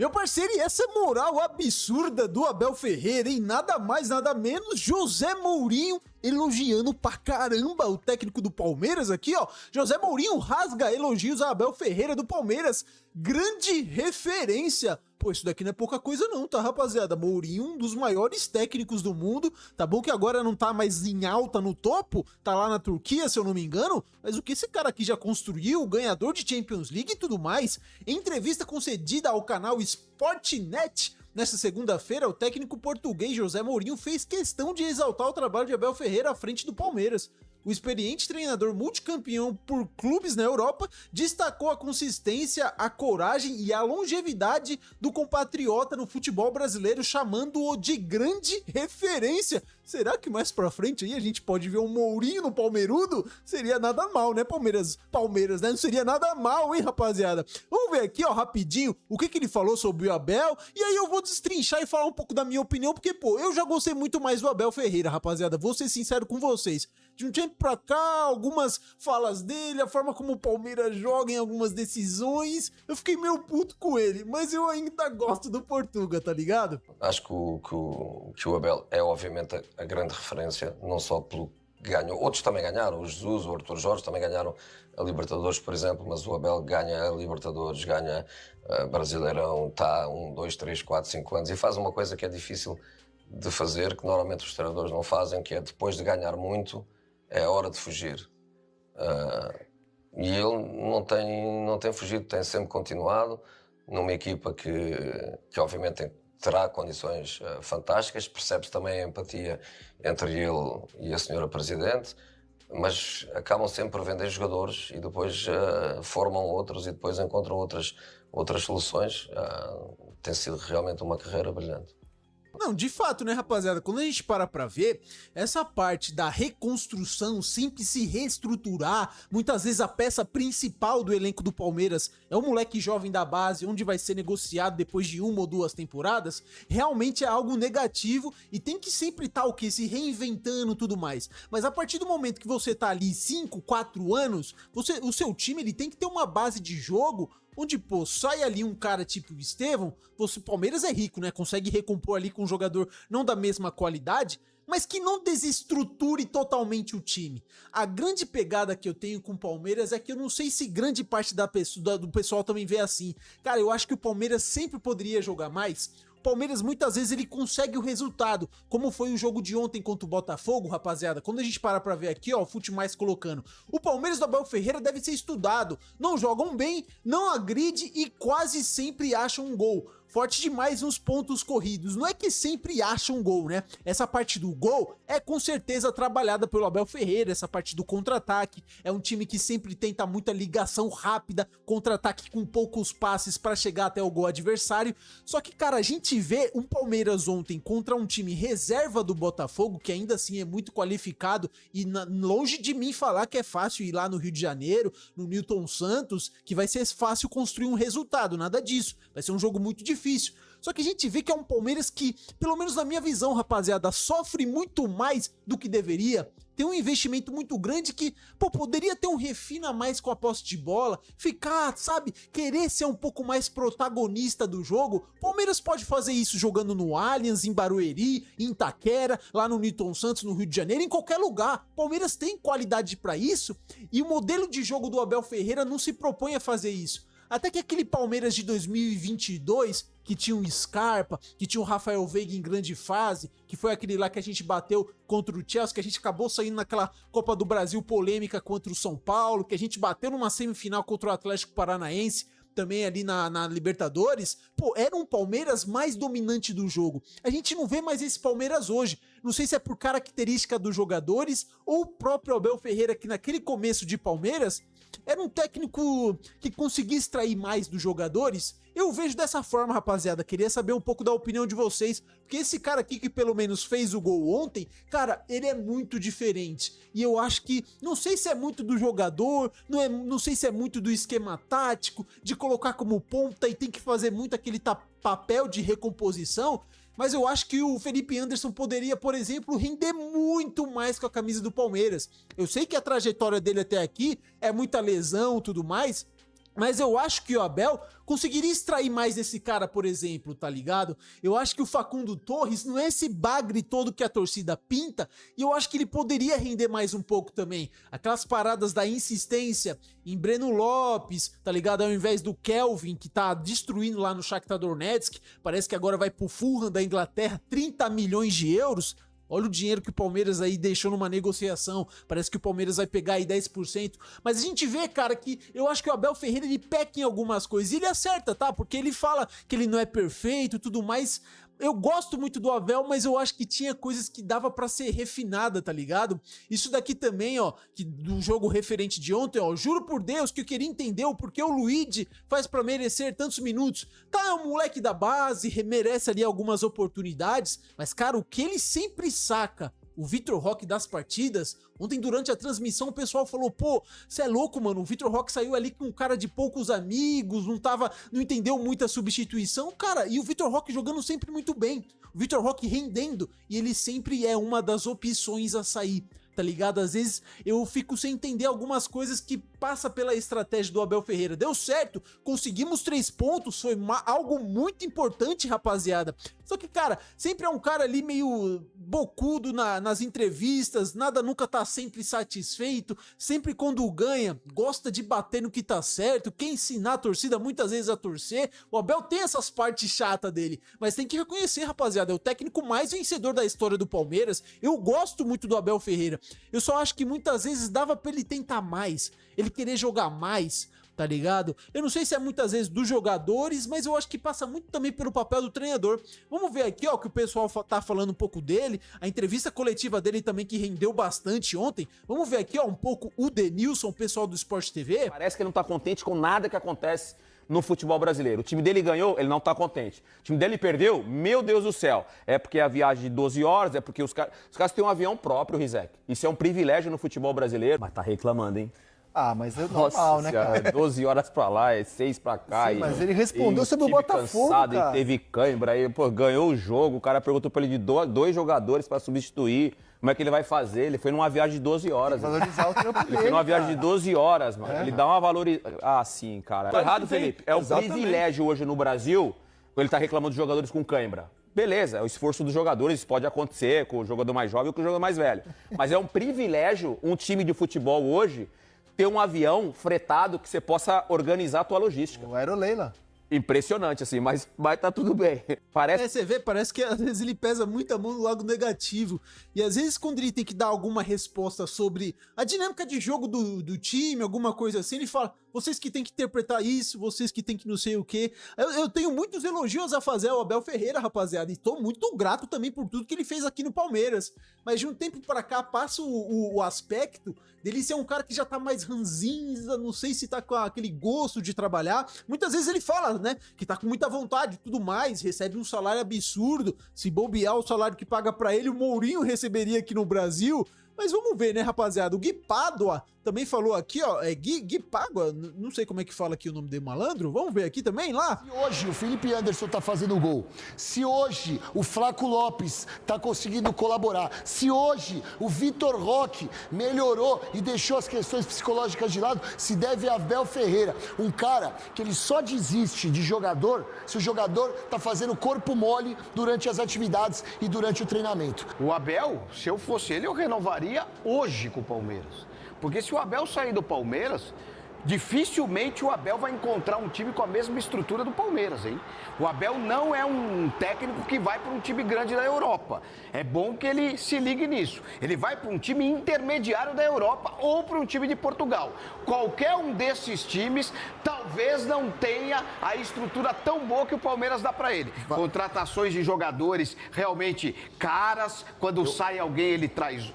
Meu parceiro, e essa moral absurda do Abel Ferreira, hein? Nada mais, nada menos, José Mourinho elogiando pra caramba o técnico do Palmeiras aqui, ó. José Mourinho rasga elogios a Abel Ferreira do Palmeiras. Grande referência. Pô, isso daqui não é pouca coisa não, tá, rapaziada? Mourinho, um dos maiores técnicos do mundo. Tá bom que agora não tá mais em alta no topo, tá lá na Turquia, se eu não me engano, mas o que esse cara aqui já construiu, ganhador de Champions League e tudo mais. Em entrevista concedida ao canal Sportnet, nesta segunda-feira, o técnico português José Mourinho fez questão de exaltar o trabalho de Abel Ferreira à frente do Palmeiras. O experiente treinador multicampeão por clubes na Europa destacou a consistência, a coragem e a longevidade do compatriota no futebol brasileiro, chamando-o de grande referência. Será que mais pra frente aí a gente pode ver um Mourinho no Palmeirudo? Seria nada mal, né, Palmeiras, né? Não seria nada mal, hein, rapaziada? Vamos ver aqui, ó, rapidinho, o que ele falou sobre o Abel, e aí eu vou destrinchar e falar um pouco da minha opinião, porque, pô, eu já gostei muito mais do Abel Ferreira, rapaziada, vou ser sincero com vocês. De um tempo pra cá, algumas falas dele, a forma como o Palmeiras joga em algumas decisões, eu fiquei meio puto com ele, mas eu ainda gosto do Portuga, tá ligado? Acho que o Abel é obviamente a grande referência, não só pelo que ganhou, outros também ganharam, o Jesus, o Arthur Jorge também ganharam a Libertadores, por exemplo, mas o Abel ganha a Libertadores, ganha a Brasileirão, está 1, 2, 3, 4, 5 anos e faz uma coisa que é difícil de fazer, que normalmente os treinadores não fazem, que é depois de ganhar muito, é a hora de fugir. E ele não tem fugido, tem sempre continuado numa equipa que obviamente terá condições fantásticas, percebe-se também a empatia entre ele e a senhora Presidente, mas acabam sempre por vender jogadores e depois formam outros e depois encontram outras soluções. Tem sido realmente uma carreira brilhante. Não, de fato, né, rapaziada, quando a gente para pra ver, essa parte da reconstrução, sempre se reestruturar, muitas vezes a peça principal do elenco do Palmeiras é o moleque jovem da base, onde vai ser negociado depois de 1 ou 2 temporadas, realmente é algo negativo e tem que sempre estar o que? Se reinventando e tudo mais. Mas a partir do momento que você tá ali 5, 4 anos, o seu time ele tem que ter uma base de jogo onde, pô, sai ali um cara tipo o Estevão, o Palmeiras é rico, né? Consegue recompor ali com um jogador não da mesma qualidade, mas que não desestruture totalmente o time. A grande pegada que eu tenho com o Palmeiras é que eu não sei se grande parte do pessoal também vê assim. Cara, eu acho que o Palmeiras sempre poderia jogar mais. O Palmeiras muitas vezes ele consegue o resultado, como foi o jogo de ontem contra o Botafogo, rapaziada. Quando a gente para pra ver aqui, ó, o Fute Mais colocando, o Palmeiras do Abel Ferreira deve ser estudado, não jogam bem, não agride e quase sempre acham um gol. Forte demais nos pontos corridos, não é que sempre acham um gol, né? Essa parte do gol é com certeza trabalhada pelo Abel Ferreira, essa parte do contra-ataque, é um time que sempre tenta muita ligação rápida, contra-ataque com poucos passes pra chegar até o gol adversário, só que, cara, a gente vê um Palmeiras ontem contra um time reserva do Botafogo, que ainda assim é muito qualificado, e longe de mim falar que é fácil ir lá no Rio de Janeiro, no Newton Santos, que vai ser fácil construir um resultado, nada disso, vai ser um jogo muito difícil. Só que a gente vê que é um Palmeiras que, pelo menos na minha visão, rapaziada, sofre muito mais do que deveria. Tem um investimento muito grande que, pô, poderia ter um refino a mais com a posse de bola, ficar, sabe, querer ser um pouco mais protagonista do jogo. Palmeiras pode fazer isso jogando no Allianz, em Barueri, em Itaquera, lá no Newton Santos, no Rio de Janeiro, em qualquer lugar. Palmeiras tem qualidade pra isso e o modelo de jogo do Abel Ferreira não se propõe a fazer isso. Até que aquele Palmeiras de 2022, que tinha o Scarpa, que tinha o Rafael Veiga em grande fase, que foi aquele lá que a gente bateu contra o Chelsea, que a gente acabou saindo naquela Copa do Brasil polêmica contra o São Paulo, que a gente bateu numa semifinal contra o Atlético Paranaense, também ali na Libertadores, pô, era um Palmeiras mais dominante do jogo. A gente não vê mais esse Palmeiras hoje. Não sei se é por característica dos jogadores ou o próprio Abel Ferreira, que naquele começo de Palmeiras era um técnico que conseguia extrair mais dos jogadores. Eu vejo dessa forma, rapaziada. Queria saber um pouco da opinião de vocês, porque esse cara aqui que pelo menos fez o gol ontem, cara, ele é muito diferente. E eu acho que, não sei se é muito do jogador, não sei se é muito do esquema tático, de colocar como ponta e tem que fazer muito aquele papel de recomposição, mas eu acho que o Felipe Anderson poderia, por exemplo, render muito mais com a camisa do Palmeiras. Eu sei que a trajetória dele até aqui é muita lesão e tudo mais, Mas eu acho que o Abel conseguiria extrair mais desse cara, por exemplo, tá ligado? Eu acho que o Facundo Torres não é esse bagre todo que a torcida pinta, e eu acho que ele poderia render mais um pouco também. Aquelas paradas da insistência em Breno Lopes, tá ligado? Ao invés do Kelvin, que tá destruindo lá no Shakhtar Donetsk, parece que agora vai pro Fulham da Inglaterra, 30 milhões de euros. Olha o dinheiro que o Palmeiras aí deixou numa negociação. Parece que o Palmeiras vai pegar aí 10%. Mas a gente vê, cara, que eu acho que o Abel Ferreira, ele peca em algumas coisas. E ele acerta, tá? Porque ele fala que ele não é perfeito e tudo mais. Eu gosto muito do Abel, mas eu acho que tinha coisas que dava pra ser refinada, tá ligado? Isso daqui também, ó, que do jogo referente de ontem, ó, juro por Deus que eu queria entender o porquê o Luigi faz pra merecer tantos minutos. Tá, é um moleque da base, merece ali algumas oportunidades, mas, cara, o que ele sempre saca o Vitor Roque das partidas. Ontem, durante a transmissão, o pessoal falou, pô, você é louco, mano, o Vitor Roque saiu ali com um cara de poucos amigos, não entendeu muita substituição, cara, e o Vitor Roque jogando sempre muito bem, o Vitor Roque rendendo, e ele sempre é uma das opções a sair, tá ligado? Às vezes eu fico sem entender algumas coisas que passa pela estratégia do Abel Ferreira. Deu certo, conseguimos 3 pontos, foi algo muito importante, rapaziada. Só que, cara, sempre é um cara ali meio bocudo nas entrevistas, nada nunca tá sempre satisfeito, sempre quando ganha, gosta de bater no que tá certo, quer ensinar a torcida muitas vezes a torcer. O Abel tem essas partes chatas dele, mas tem que reconhecer, rapaziada, é o técnico mais vencedor da história do Palmeiras. Eu gosto muito do Abel Ferreira, eu só acho que muitas vezes dava pra ele tentar mais, ele querer jogar mais, tá ligado? Eu não sei se é muitas vezes dos jogadores, mas eu acho que passa muito também pelo papel do treinador. Vamos ver aqui, ó, que o pessoal tá falando um pouco dele, a entrevista coletiva dele também que rendeu bastante ontem. Vamos ver aqui, ó, um pouco o Denilson, o pessoal do Sport TV. Parece que ele não tá contente com nada que acontece no futebol brasileiro. O time dele ganhou, ele não tá contente. O time dele perdeu, meu Deus do céu. É porque a viagem de 12 horas, é porque os caras têm um avião próprio, Rizek. Isso é um privilégio no futebol brasileiro. Mas tá reclamando, hein? Ah, mas é normal, né, cara? 12 horas pra lá, 6 pra cá. Sim, mas ele respondeu sobre o Botafogo, cansado, cara. E teve cãibra, aí, pô, ganhou o jogo, o cara perguntou pra ele de 2 jogadores pra substituir, como é que ele vai fazer? Ele foi numa viagem de 12 horas. Valorizar o trampo dele, Ele foi numa viagem de 12 horas, mano. Ele dá uma valorizada. Ah, sim, cara. Tá errado, Felipe. É um privilégio hoje no Brasil, ele tá reclamando de jogadores com cãibra. Beleza, é o esforço dos jogadores, isso pode acontecer com o jogador mais jovem ou com o jogador mais velho. Mas é um privilégio um time de futebol hoje ter um avião fretado que você possa organizar a tua logística. O Aeroleila. Impressionante, assim, mas tá tudo bem. Parece... você vê, parece que às vezes ele pesa muito a mão no lado negativo. E às vezes quando ele tem que dar alguma resposta sobre a dinâmica de jogo do time, alguma coisa assim, ele fala, vocês que tem que interpretar isso, vocês que tem que não sei o quê. Eu tenho muitos elogios a fazer ao Abel Ferreira, rapaziada, e tô muito grato também por tudo que ele fez aqui no Palmeiras. Mas de um tempo pra cá passa o aspecto dele ser um cara que já tá mais ranzinza, não sei se tá com aquele gosto de trabalhar. Muitas vezes ele fala, né, que tá com muita vontade e tudo mais, recebe um salário absurdo. Se bobear o salário que paga pra ele, o Mourinho receberia aqui no Brasil. Mas vamos ver, né, rapaziada? O Gui Pádua também falou aqui, ó, é Gui Pádua, não sei como é que fala aqui o nome dele, malandro. Vamos ver aqui também, lá. Se hoje o Felipe Anderson tá fazendo gol, se hoje o Flaco Lopes tá conseguindo colaborar, se hoje o Vitor Roque melhorou e deixou as questões psicológicas de lado, se deve a Abel Ferreira, um cara que ele só desiste de jogador se o jogador tá fazendo corpo mole durante as atividades e durante o treinamento. O Abel, se eu fosse ele, eu renovaria hoje com o Palmeiras. Porque se o Abel sair do Palmeiras, dificilmente o Abel vai encontrar um time com a mesma estrutura do Palmeiras, hein? O Abel não é um técnico que vai para um time grande da Europa. É bom que ele se ligue nisso. Ele vai para um time intermediário da Europa ou para um time de Portugal. Qualquer um desses times talvez não tenha a estrutura tão boa que o Palmeiras dá para ele. Contratações de jogadores realmente caras. Quando sai alguém, ele traz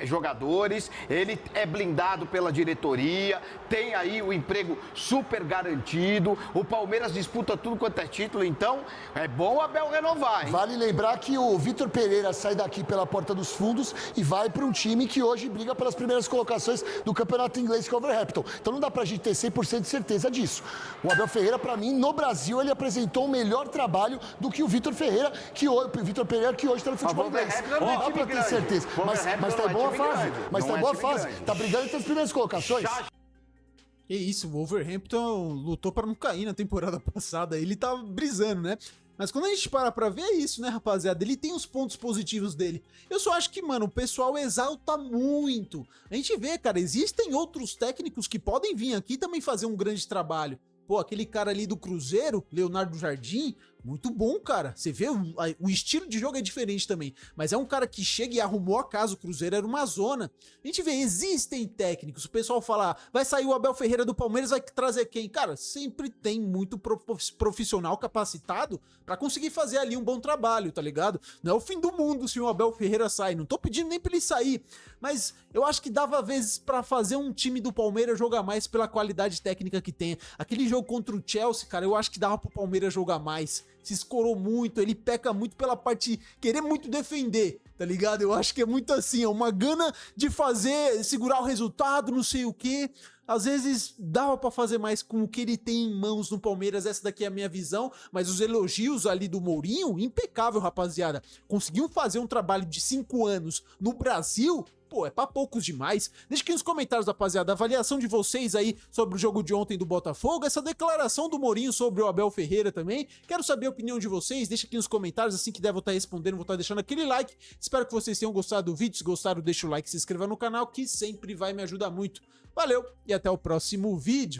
jogadores. Ele é blindado pela diretoria. Tem aí o emprego super garantido. O Palmeiras disputa tudo quanto é título. Então, é bom o Abel renovar, hein? Vale lembrar que o Vitor Pereira sai daqui pela porta dos fundos e vai para um time que hoje briga pelas primeiras colocações do campeonato inglês, que é o Wolverhampton. Então não dá pra gente ter 100% de certeza disso. O Abel Ferreira, para mim, no Brasil, ele apresentou um melhor trabalho do que o Vitor Pereira, que hoje está no futebol inglês. Não dá pra ter certeza. Mas tá em boa fase. Mas tá em boa fase. Tá brigando entre as primeiras colocações. Que isso, o Wolverhampton lutou pra não cair na temporada passada, ele tá brisando, né? Mas quando a gente para pra ver, é isso, né, rapaziada? Ele tem os pontos positivos dele. Eu só acho que, mano, o pessoal exalta muito. A gente vê, cara, existem outros técnicos que podem vir aqui também fazer um grande trabalho. Pô, aquele cara ali do Cruzeiro, Leonardo Jardim, muito bom, cara. Você vê, o estilo de jogo é diferente também. Mas é um cara que chega e arrumou a casa, o Cruzeiro era uma zona. A gente vê, existem técnicos. O pessoal fala, vai sair o Abel Ferreira do Palmeiras, vai trazer quem? Cara, sempre tem muito profissional capacitado pra conseguir fazer ali um bom trabalho, tá ligado? Não é o fim do mundo se o Abel Ferreira sair. Não tô pedindo nem pra ele sair. Mas eu acho que dava vezes pra fazer um time do Palmeiras jogar mais pela qualidade técnica que tem. Aquele jogo contra o Chelsea, cara, eu acho que dava pro Palmeiras jogar mais. Se escorou muito, ele peca muito pela parte de querer muito defender, tá ligado? Eu acho que é muito assim, é uma gana de fazer, segurar o resultado, não sei o quê. Às vezes dava pra fazer mais com o que ele tem em mãos no Palmeiras, essa daqui é a minha visão, mas os elogios ali do Mourinho, impecável, rapaziada. Conseguiu fazer um trabalho de 5 anos no Brasil, pô, é pra poucos demais. Deixa aqui nos comentários, rapaziada, a avaliação de vocês aí sobre o jogo de ontem do Botafogo, essa declaração do Mourinho sobre o Abel Ferreira também. Quero saber a opinião de vocês, deixa aqui nos comentários, assim que der vou estar respondendo, vou estar deixando aquele like. Espero que vocês tenham gostado do vídeo, se gostaram deixa o like, se inscreva no canal, que sempre vai me ajudar muito. Valeu e até o próximo vídeo.